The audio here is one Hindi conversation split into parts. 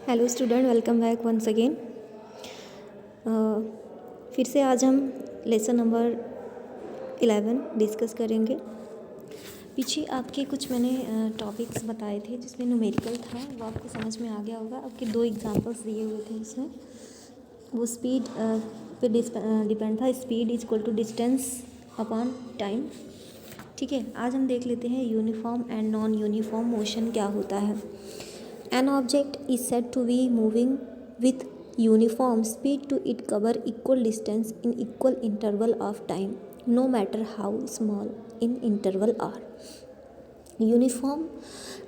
Hello student, welcome back once again. फिर से आज हम लेसन नंबर 11 डिस्कस करेंगे। पीछे आपके कुछ मैंने टॉपिक्स बताए थे जिसमें न्यूमेरिकल था, वो आपको समझ में आ गया होगा। आपके 2 एग्जांपल्स दिए हुए थे उसमें, वो स्पीड पे डिपेंड था। Speed is equal to distance upon time. ठीक है, आज हम देख लेते हैं uniform and non uniform motion क्या होता है। An object is said to be moving with uniform speed to it cover equal distance in equal interval of time, no matter how small in interval are. Uniform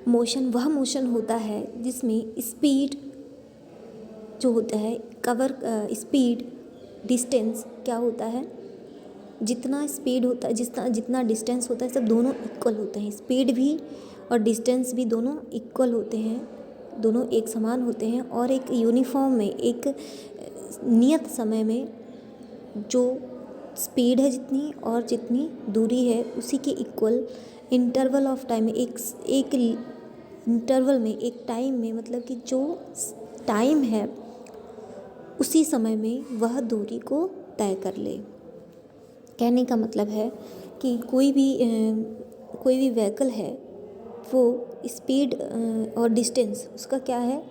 motion वह मोशन होता है जिसमें स्पीड जो होता है कवर स्पीड डिस्टेंस क्या होता है, जितना स्पीड होता है जितना डिस्टेंस होता है सब दोनों इक्वल होते हैं। स्पीड भी और डिस्टेंस भी दोनों इक्वल होते हैं, दोनों एक समान होते हैं। और एक यूनिफॉर्म में एक नियत समय में जो स्पीड है जितनी और जितनी दूरी है उसी के इक्वल इंटरवल ऑफ टाइम में एक इंटरवल में एक टाइम में, मतलब कि जो टाइम है उसी समय में वह दूरी को तय कर ले। कहने का मतलब है कि कोई भी व्हीकल है वो स्पीड और डिस्टेंस उसका क्या है,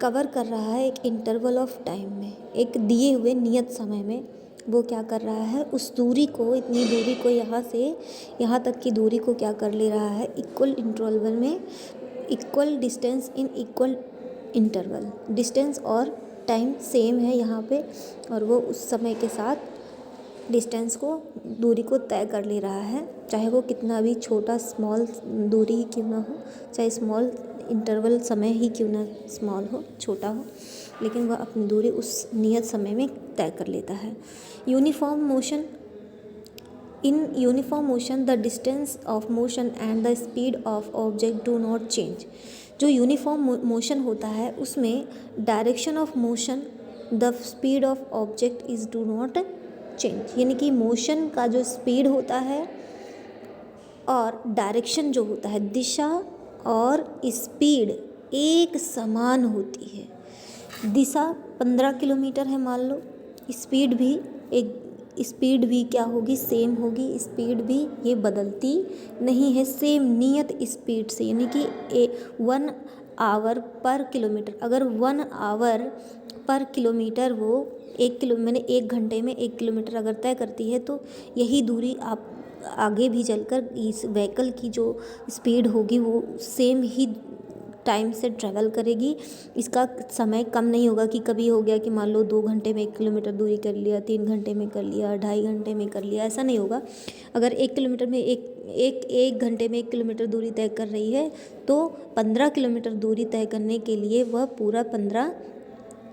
कवर कर रहा है एक इंटरवल ऑफ टाइम में, एक दिए हुए नियत समय में वो क्या कर रहा है, उस दूरी को, इतनी दूरी को, यहाँ से यहाँ तक की दूरी को क्या कर ले रहा है, इक्वल इंटरवल में, equal distance in equal interval. Distance और टाइम सेम है यहाँ पे और वो उस समय के साथ डिस्टेंस को, दूरी को तय कर ले रहा है, चाहे वो कितना भी छोटा स्मॉल दूरी ही क्यों ना हो, चाहे स्मॉल इंटरवल समय ही क्यों ना स्मॉल हो, छोटा हो, लेकिन वह अपनी दूरी उस नियत समय में तय कर लेता है। Uniform motion, in uniform motion the distance of motion and the speed of object do not change. जो यूनिफॉर्म मोशन होता है उसमें direction of motion, the speed of object is do not change, यानी कि मोशन का जो स्पीड होता है और डायरेक्शन जो होता है, दिशा और स्पीड एक समान होती है। दिशा 15 किलोमीटर है मान लो, स्पीड भी क्या होगी, सेम होगी। स्पीड भी ये बदलती नहीं है, सेम नियत स्पीड से, यानी कि 1 आवर पर किलोमीटर। अगर 1 आवर पर किलोमीटर वो मैंने 1 घंटे में 1 किलोमीटर अगर तय करती है तो यही दूरी आप आगे भी चलकर इस व्हीकल की जो स्पीड होगी वो सेम ही टाइम से ट्रैवल करेगी। इसका समय कम नहीं होगा कि कभी हो गया कि मान लो 2 घंटे में 1 किलोमीटर दूरी कर लिया, 3 घंटे में कर लिया, 2.5 घंटे में कर लिया, ऐसा नहीं होगा। अगर 1 किलोमीटर में एक घंटे में 1 किलोमीटर दूरी तय कर रही है तो 15 किलोमीटर दूरी तय करने के लिए वह पूरा 15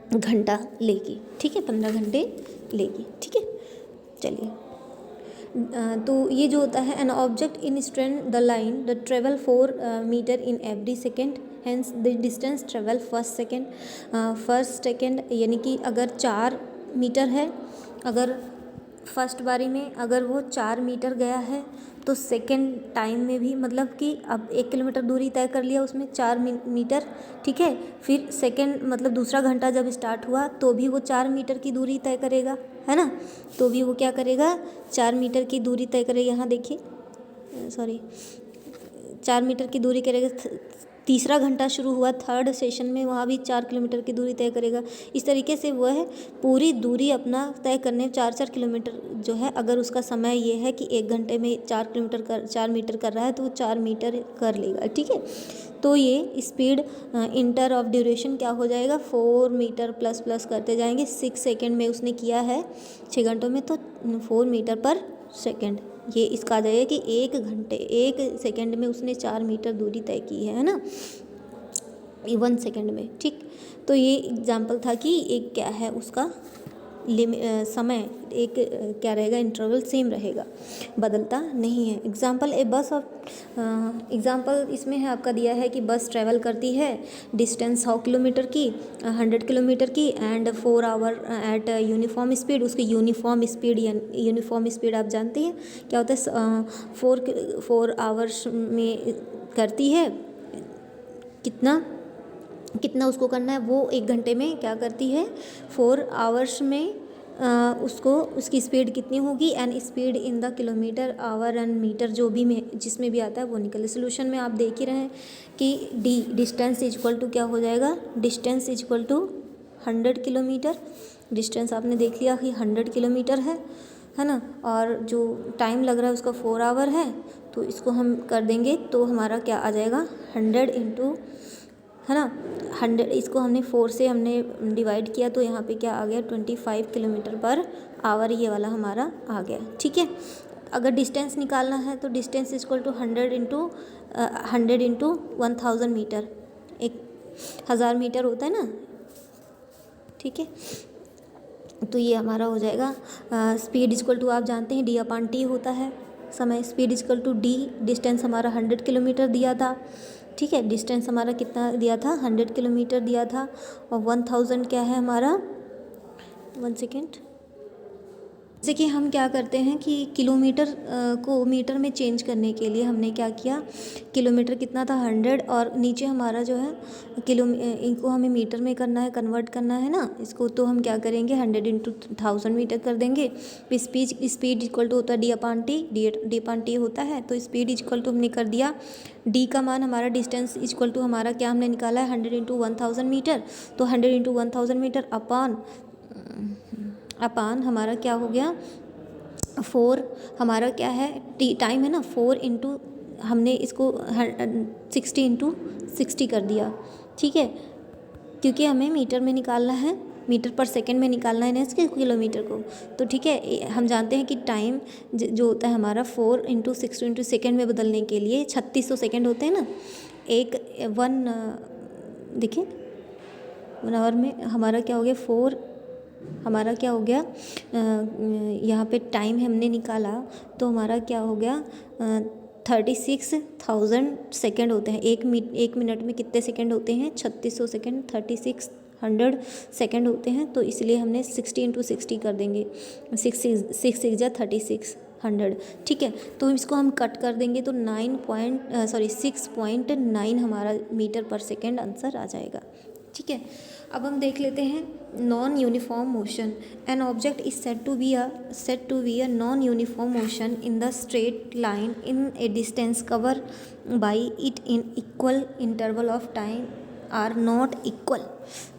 घंटा लेगी। ठीक है, 15 घंटे लेगी। ठीक है, चलिए। तो ये जो होता है, an object in strength the line the travel 4 metre in every second, hence the distance travel first second, यानी कि अगर 4 मीटर है, अगर फर्स्ट बारी में अगर वो 4 मीटर गया है तो सेकेंड टाइम में भी, मतलब कि अब 1 किलोमीटर दूरी तय कर लिया उसमें 4 मीटर। ठीक है, फिर सेकेंड मतलब दूसरा घंटा जब स्टार्ट हुआ तो भी वो 4 मीटर की दूरी तय करेगा, है ना। तो भी वो क्या करेगा, 4 मीटर की दूरी तय करेगा। यहाँ देखिए, 4 मीटर की दूरी करेगा। तीसरा घंटा शुरू हुआ थर्ड सेशन में, वहाँ भी 4 किलोमीटर की दूरी तय करेगा। इस तरीके से वह पूरी दूरी अपना तय करने 4 किलोमीटर जो है, अगर उसका समय ये है कि 1 घंटे में 4 मीटर कर रहा है तो वो 4 मीटर कर लेगा। ठीक है, तो ये स्पीड इंटर ऑफ ड्यूरेशन क्या हो जाएगा, 4 मीटर प्लस प्लस करते जाएंगे। 6 सेकेंड में उसने किया है 6 घंटों में, तो 4 मीटर पर सेकेंड, ये इसका आ जाएगा कि 1 सेकेंड में उसने 4 मीटर दूरी तय की है ना, 1 सेकेंड में। ठीक, तो ये एग्जाम्पल था कि एक क्या है उसका समय, एक क्या रहेगा, इंटरवल सेम रहेगा, बदलता नहीं है। एग्जाम्पल एग्जाम्पल इसमें है आपका दिया है कि बस ट्रैवल करती है डिस्टेंस 100 किलोमीटर की, 100 किलोमीटर की, and 4 hour at uniform speed. उसकी यूनिफॉर्म स्पीड आप जानते हैं क्या होता है, 4 आवर्स में करती है कितना कितना उसको करना है, वो 1 घंटे में क्या करती है, 4 आवर्स में उसको उसकी स्पीड कितनी होगी, and speed in the kilometre hour and metre जो भी में जिसमें भी आता है वो निकले। सोल्यूशन में आप देख ही रहे हैं कि d distance is equal to क्या हो जाएगा, distance is equal to 100 kilometre. Distance आपने देख लिया कि 100 किलोमीटर है ना, और जो टाइम लग रहा है उसका 4 आवर है, तो इसको हम कर देंगे तो हमारा क्या आ जाएगा 100 इंटू, है ना 100, इसको हमने 4 से हमने डिवाइड किया तो यहाँ पे क्या आ गया 25 किलोमीटर पर आवर, ये वाला हमारा आ गया। ठीक है, अगर डिस्टेंस निकालना है तो distance is equal to 100 into 1000 metre, 1000 metre होता है ना। ठीक है, तो ये हमारा हो जाएगा स्पीड इक्वल टू, आप जानते हैं d/t होता है समय, speed equal to d, distance हमारा 100 किलोमीटर दिया था। ठीक है, डिस्टेंस हमारा कितना दिया था, 100 किलोमीटर दिया था, और 1000 क्या है हमारा, 1 सेकेंड, जैसे कि हम क्या करते हैं कि किलोमीटर को मीटर में चेंज करने के लिए हमने क्या किया, किलोमीटर कितना था 100, और नीचे हमारा जो है इनको हमें मीटर में करना है, कन्वर्ट करना है ना इसको, तो हम क्या करेंगे 100 इंटू 1000 मीटर कर देंगे। स्पीड इक्वल टू होता है d/t होता है, तो स्पीड इक्वल टू हमने कर दिया, d का मान हमारा, डिस्टेंस इक्वल टू हमारा क्या हमने निकाला है 100 इंटू 1000 मीटर, तो 100 इंटू 1000 मीटर अपान हमारा क्या हो गया 4, हमारा क्या है टाइम है ना, 4 इंटू हमने इसको 60 इंटू 60 कर दिया। ठीक है, क्योंकि हमें मीटर में निकालना है, मीटर पर सेकंड में निकालना है ना इसके किलोमीटर को, तो ठीक है हम जानते हैं कि टाइम जो होता है हमारा 4 इंटू 60 इंटू सेकेंड में बदलने के लिए 3600 सेकेंड होते हैं ना, देखिए 1 आवर में हमारा क्या हो गया 4, हमारा क्या हो गया यहाँ पे टाइम हमने निकाला तो हमारा क्या हो गया 36,000 सेकेंड होते हैं। एक मिनट में कितने सेकेंड होते हैं 3600 सेकेंड, 3600 सेकेंड होते हैं, तो इसलिए हमने 60 इंटू 60 कर देंगे, 6 जा 3600। ठीक है, तो इसको हम कट कर देंगे तो 6.9 हमारा मीटर पर सेकेंड आंसर आ जाएगा। ठीक है, अब हम देख लेते हैं non uniform motion. An object is said to be a non uniform motion in the straight line in a distance cover by it in equal interval of time are not equal.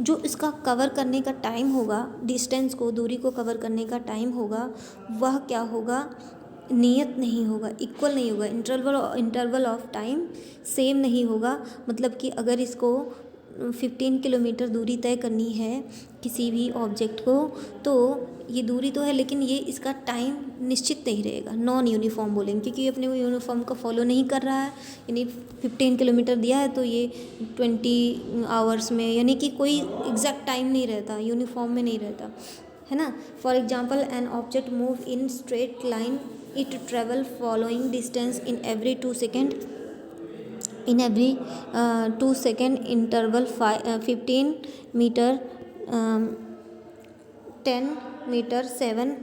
जो इसका कवर करने का टाइम होगा, डिस्टेंस को, दूरी को कवर करने का टाइम होगा, वह क्या होगा, नियत नहीं होगा, इक्वल नहीं होगा, इंटरवल ऑफ टाइम सेम नहीं होगा। मतलब कि अगर इसको 15 किलोमीटर दूरी तय करनी है किसी भी ऑब्जेक्ट को, तो ये दूरी तो है लेकिन ये इसका टाइम निश्चित नहीं रहेगा, नॉन यूनिफॉर्म बोलेंगे, क्योंकि ये अपने यूनिफॉर्म को फॉलो नहीं कर रहा है। यानी 15 किलोमीटर दिया है तो ये 20 आवर्स में, यानी कि कोई एग्जैक्ट टाइम नहीं रहता, यूनिफॉर्म में नहीं रहता, है ना। For example an object move in straight line, it travel following distance in every 2 second, in every 2 second interval 15 meter, 10 meter, 7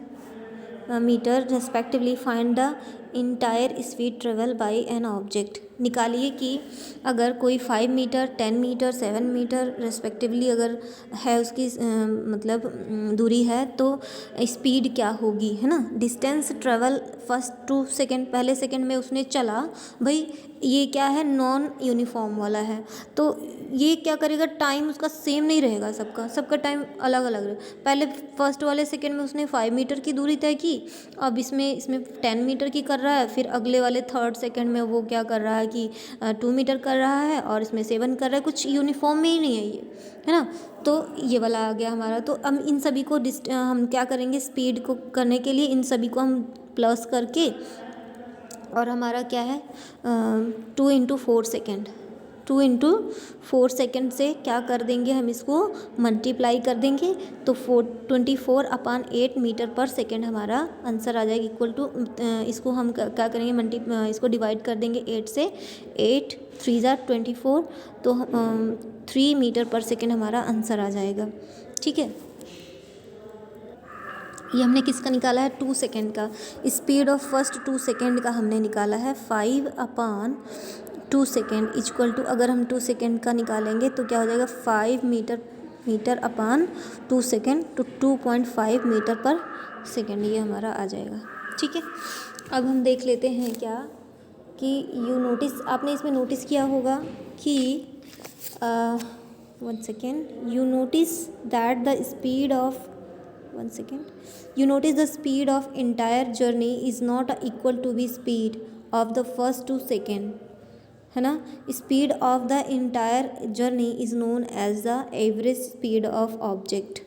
meter respectively. Find the entire speed travel by an object. निकालिए कि अगर कोई 5 मीटर, 10 मीटर, 7 मीटर रेस्पेक्टिवली अगर है उसकी मतलब दूरी है तो स्पीड क्या होगी, है ना। डिस्टेंस ट्रेवल फर्स्ट 2 सेकेंड, पहले सेकेंड में उसने चला, भाई ये क्या है नॉन यूनिफॉर्म वाला है, तो ये क्या करेगा, टाइम उसका सेम नहीं रहेगा, सबका टाइम अलग अलग रहे। पहले फर्स्ट वाले सेकेंड में उसने 5 मीटर की दूरी तय की, अब इसमें 10 मीटर की कर रहा है, फिर अगले वाले थर्ड सेकेंड में वो क्या कर रहा है कि 2 मीटर कर रहा है, और इसमें 7 कर रहा है, कुछ यूनिफॉर्म में ही नहीं है ये, है ना। तो ये वाला आ गया हमारा। तो हम इन सभी को हम क्या करेंगे, स्पीड को करने के लिए इन सभी को हम प्लस करके, और हमारा क्या है 2 इंटू 4 सेकेंड, 2 इंटू 4 सेकेंड से क्या कर देंगे, हम इसको मल्टीप्लाई कर देंगे, तो 24/8 मीटर पर सेकेंड हमारा आंसर आ जाएगा। इक्वल टू इसको हम क्या करेंगे, इसको डिवाइड कर देंगे 8 से, 8 3 जा 24, तो 3 मीटर पर सेकेंड हमारा आंसर आ जाएगा। ठीक है, ये हमने किसका निकाला है, 2 सेकेंड का। स्पीड ऑफ फर्स्ट 2 सेकेंड का हमने निकाला है 5/2 2 सेकेंड इक्वल टू, अगर हम 2 सेकेंड का निकालेंगे तो क्या हो जाएगा 5 मीटर अपान 2 सेकेंड, तो 2.5 मीटर पर सेकेंड ये हमारा आ जाएगा। ठीक है, अब हम देख लेते हैं क्या कि आपने इसमें नोटिस किया होगा कि 1 second, you notice the speed of entire journey is not equal to the speed of the first 2 second, है ना। Speed of the entire journey is known as the average speed of object.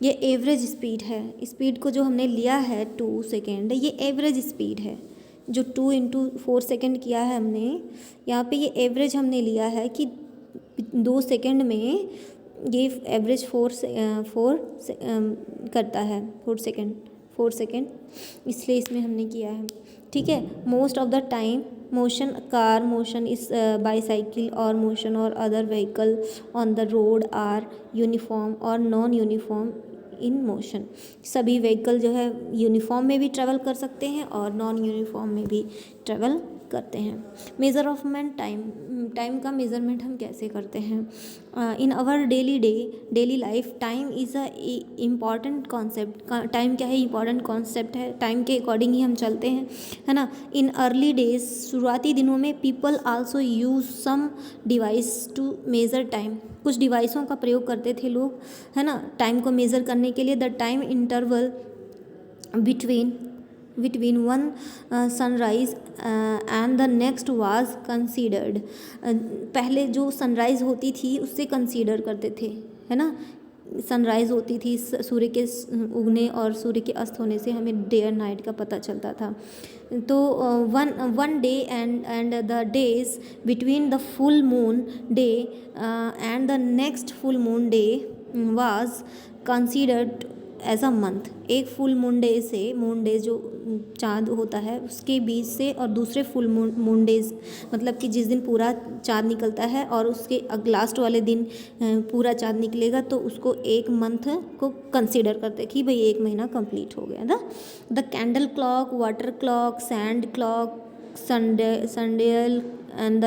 ये एवरेज स्पीड है, स्पीड को जो हमने लिया है 2 सेकेंड, ये एवरेज स्पीड है। जो 2 × 4 सेकेंड किया है हमने, यहाँ पे ये एवरेज हमने लिया है कि 2 सेकेंड में ये एवरेज 4 करता है, 4 सेकेंड, इसलिए इसमें हमने किया है। ठीक है, most of the time motion, car motion is bicycle और मोशन और other vehicle on the road are uniform और नॉन यूनिफॉर्म इन मोशन। सभी व्हीकल जो है यूनिफॉर्म में भी ट्रेवल कर सकते हैं और नॉन यूनिफॉर्म में भी ट्रेवल करते हैं। मेजरमेंट टाइम का मेज़रमेंट हम कैसे करते हैं? In our daily life time is a important concept. Time क्या है? इम्पॉर्टेंट कॉन्सेप्ट है, टाइम के अकॉर्डिंग ही हम चलते हैं, है ना। इन अर्ली डेज, शुरुआती दिनों में, people also use some device to measure time. कुछ डिवाइसों का प्रयोग करते थे लोग, है ना, टाइम को मेज़र करने के लिए। The time interval between one sunrise and the next was considered. पहले जो सनराइज़ होती थी उससे कंसीडर करते थे, है ना। सनराइज़ होती थी, सूर्य के उगने और सूर्य के अस्त होने से हमें डे और नाइट का पता चलता था। तो one day and the days between the full moon day and the next full moon day was considered as a month. एक फुल मून डे से, मून डे जो चाँद होता है उसके बीच से, और दूसरे फुल मून डेज मतलब कि जिस दिन पूरा चाँद निकलता है और उसके लास्ट वाले दिन पूरा चाँद निकलेगा, तो उसको एक मंथ को कंसीडर करते कि भाई एक महीना कंप्लीट हो गया था। The candle clock, water clock, sand clock, sundial and the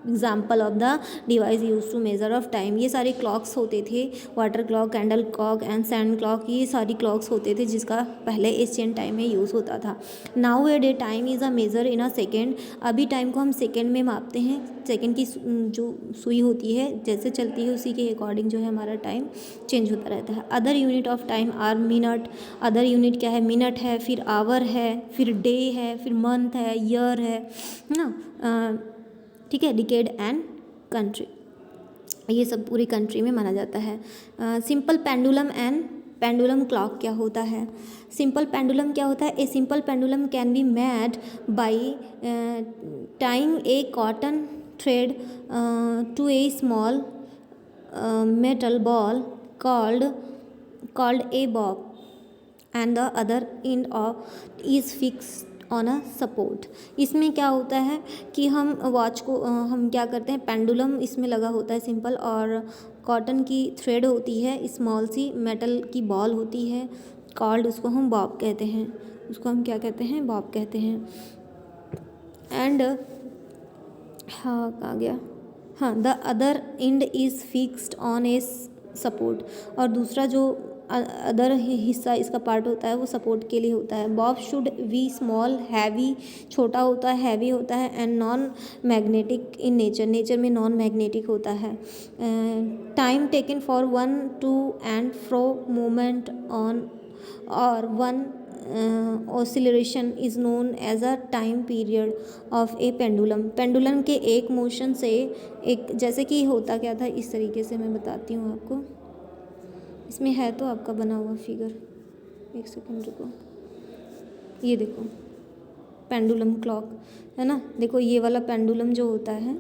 example of the device use to measure of time. ये सारे क्लॉक्स होते थे, water clock, candle clock and sand clock, ये सारी क्लॉक्स होते थे जिसका पहले एशियन टाइम में यूज़ होता था। Now a day time is a measure in a second. अभी टाइम को हम सेकेंड में मापते हैं। सेकेंड की जो सुई होती है जैसे चलती है उसी के अकॉर्डिंग जो है हमारा टाइम चेंज होता रहता है। Other unit of time are minute. Other unit क्या है? मिनट है, फिर आवर है, फिर डे है, फिर मंथ है, ईयर है ना। ठीक है, डिकेड एंड कंट्री, ये सब पूरी कंट्री में माना जाता है। Simple pendulum and pendulum clock क्या होता है? सिंपल पेंडुलम क्या होता है? A simple pendulum can be made by time a cotton thread to a small metal ball called a bob and the other end of is fixed on a support। इसमें क्या होता है कि हम वॉच को हम क्या करते हैं, पेंडुलम इसमें लगा होता है सिंपल, और कॉटन की थ्रेड होती है, स्मॉल सी मेटल की बॉल होती है, कॉल्ड, उसको हम बॉब कहते हैं, उसको हम क्या कहते हैं? बॉब कहते हैं। एंड हाँ कहाँ गया, हाँ, the other and is fixed on a support, और दूसरा जो अदर हिस्सा इसका पार्ट होता है वो सपोर्ट के लिए होता है। Bob should be small, heavy, छोटा होता है, हैवी होता है, and non magnetic in nature में नॉन मैग्नेटिक होता है। Time taken for 1 to and fro movement on और one oscillation is known as a time period of a pendulum. Pendulum के एक मोशन से एक, जैसे कि होता क्या था, इस तरीके से मैं बताती हूँ आपको। इसमें है तो आपका बना हुआ फिगर, एक सेकंड रुको, ये देखो पेंडुलम क्लॉक है ना। देखो ये वाला पेंडुलम जो होता है,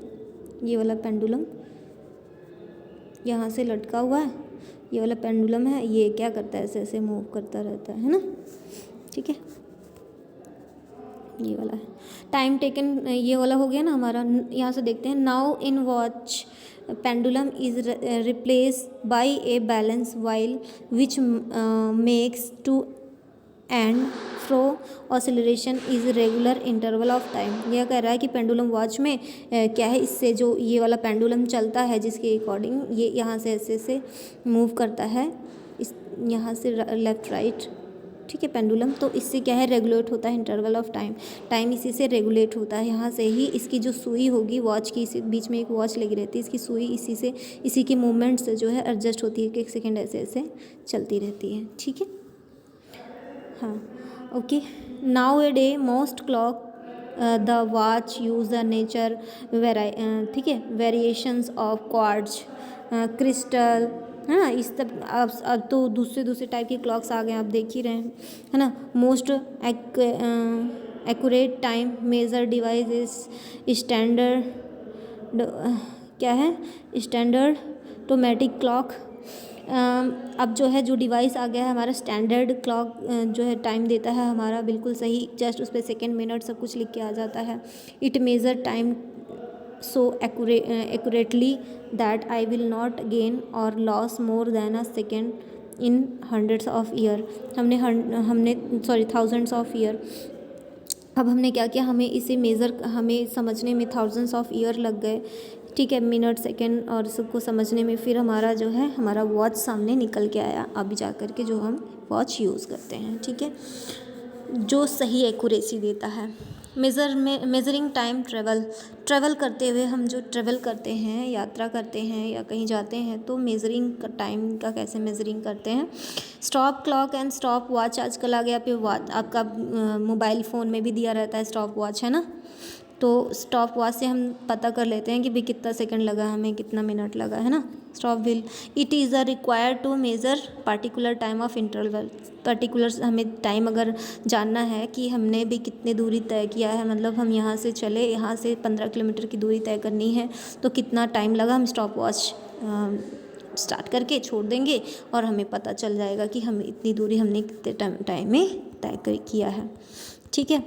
ये वाला पेंडुलम यहाँ से लटका हुआ है, ये वाला पेंडुलम है, ये क्या करता है, ऐसे ऐसे मूव करता रहता है ना। ठीक है, ये वाला है टाइम टेकन, ये वाला हो गया ना हमारा। यहाँ से देखते हैं, now in watch pendulum is replace by a balance while which makes to and fro oscillation is regular interval of time. यह कह रहा है कि पेंडुलम वॉच में क्या है, इससे जो ये वाला पेंडुलम चलता है जिसके अकॉर्डिंग ये यहाँ से ऐसे मूव करता है, इस यहाँ से लेफ़्ट राइट, ठीक है पेंडुलम, तो इससे क्या है रेगुलेट होता है इंटरवल ऑफ टाइम इसी से रेगुलेट होता है। यहाँ से ही इसकी जो सुई होगी वॉच की, इसी बीच में एक वॉच लगी रहती है, इसकी सुई इसी के मूवमेंट से जो है एडजस्ट होती है कि एक सेकेंड ऐसे ऐसे चलती रहती है, ठीक है। हाँ okay. Now a day most clock the watch use the nature ठीक है वेरिएशंस ऑफ क्वार्ट्ज क्रिस्टल, है ना। इस तब अब तो दूसरे टाइप के क्लॉक्स आ गए, आप देख ही रहे हैं, है ना। Most accurate time measure device is standard, क्या है स्टैंडर्ड ऑटोमेटिक क्लॉक। अब जो है जो डिवाइस आ गया है हमारा स्टैंडर्ड क्लॉक जो है टाइम देता है हमारा बिल्कुल सही, जस्ट उस पर सेकेंड मिनट सब कुछ लिख के आ जाता है। It measure time so accurately that I will not gain or loss more than a second in hundreds of year। हमने thousands of year। अब हमने क्या किया, हमें इसे हमें समझने में थाउजेंड्स ऑफ ईयर लग गए, ठीक है, मिनट सेकेंड और सबको समझने में। फिर हमारा जो है हमारा वॉच सामने निकल के आया, अभी जा कर के जो हम वॉच यूज़ करते हैं, ठीक है, जो सही एक्यूरेसी देता है। मेज़रिंग टाइम ट्रैवल करते हुए हम जो ट्रैवल करते हैं, यात्रा करते हैं या कहीं जाते हैं, तो मेज़रिंग टाइम का कैसे मेज़रिंग करते हैं। Stop clock and stop watch आजकल आ गया, पे आपका मोबाइल फ़ोन में भी दिया रहता है स्टॉप वॉच, है ना। तो स्टॉप वॉच से हम पता कर लेते हैं कि भाई कितना सेकंड लगा, हमें कितना मिनट लगा, है ना। Stop wheel it is a required to measure particular time of interval. Particular हमें टाइम अगर जानना है कि हमने भी कितनी दूरी तय किया है, मतलब हम यहाँ से चले, यहाँ से 15 किलोमीटर की दूरी तय करनी है, तो कितना टाइम लगा, हम स्टॉप वॉच स्टार्ट करके छोड़ देंगे और हमें पता चल जाएगा कि हम इतनी दूरी हमने कितने टाइम में तय किया है, ठीक है।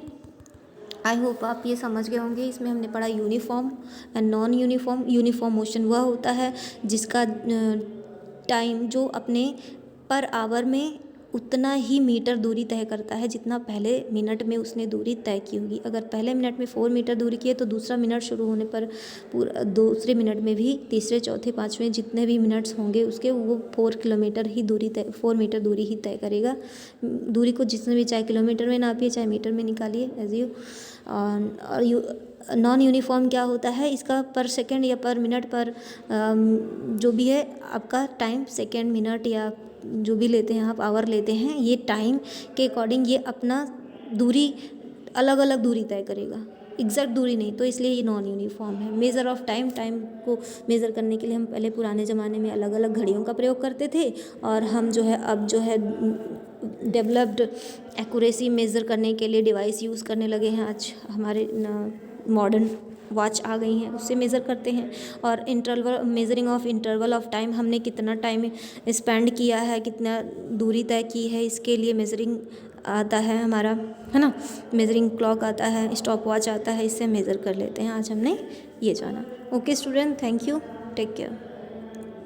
आई होप आप ये समझ गए होंगे। इसमें हमने पढ़ा uniform and non uniform. Uniform motion वह होता है जिसका टाइम जो अपने पर आवर में उतना ही मीटर दूरी तय करता है जितना पहले मिनट में उसने दूरी तय की होगी। अगर पहले मिनट में 4 मीटर दूरी की है तो दूसरा मिनट शुरू होने पर पूरा दूसरे मिनट में भी तीसरे चौथे पाँचवें जितने भी मिनट्स होंगे उसके वो 4 किलोमीटर ही दूरी तय 4 मीटर दूरी ही तय करेगा। दूरी को जिसने भी चाहे किलोमीटर में नापिए चाहे मीटर में निकालिए एज यू। और नॉन यूनिफॉर्म क्या होता है, इसका पर सेकंड या पर मिनट पर जो भी है आपका टाइम, सेकंड मिनट या जो भी लेते हैं आप, आवर लेते हैं, ये टाइम के अकॉर्डिंग ये अपना दूरी अलग अलग दूरी तय करेगा, एग्जैक्ट दूरी नहीं, तो इसलिए ये नॉन यूनिफॉर्म है। मेज़र ऑफ टाइम को मेज़र करने के लिए हम पहले पुराने ज़माने में अलग अलग घड़ियों का प्रयोग करते थे, और हम जो है अब जो है डेवलप्ड एक्यूरेसी मेज़र करने के लिए डिवाइस यूज़ करने लगे हैं। आज हमारे मॉडर्न वॉच आ गई हैं, उससे मेज़र करते हैं। और measuring of interval of time, हमने कितना टाइम स्पेंड किया है, कितना दूरी तय की है, इसके लिए मेज़रिंग आता है हमारा, है ना। मेज़रिंग क्लॉक आता है, स्टॉप वॉच आता है, इससे मेज़र कर लेते हैं। आज हमने ये जाना। Okay student, thank you, take care.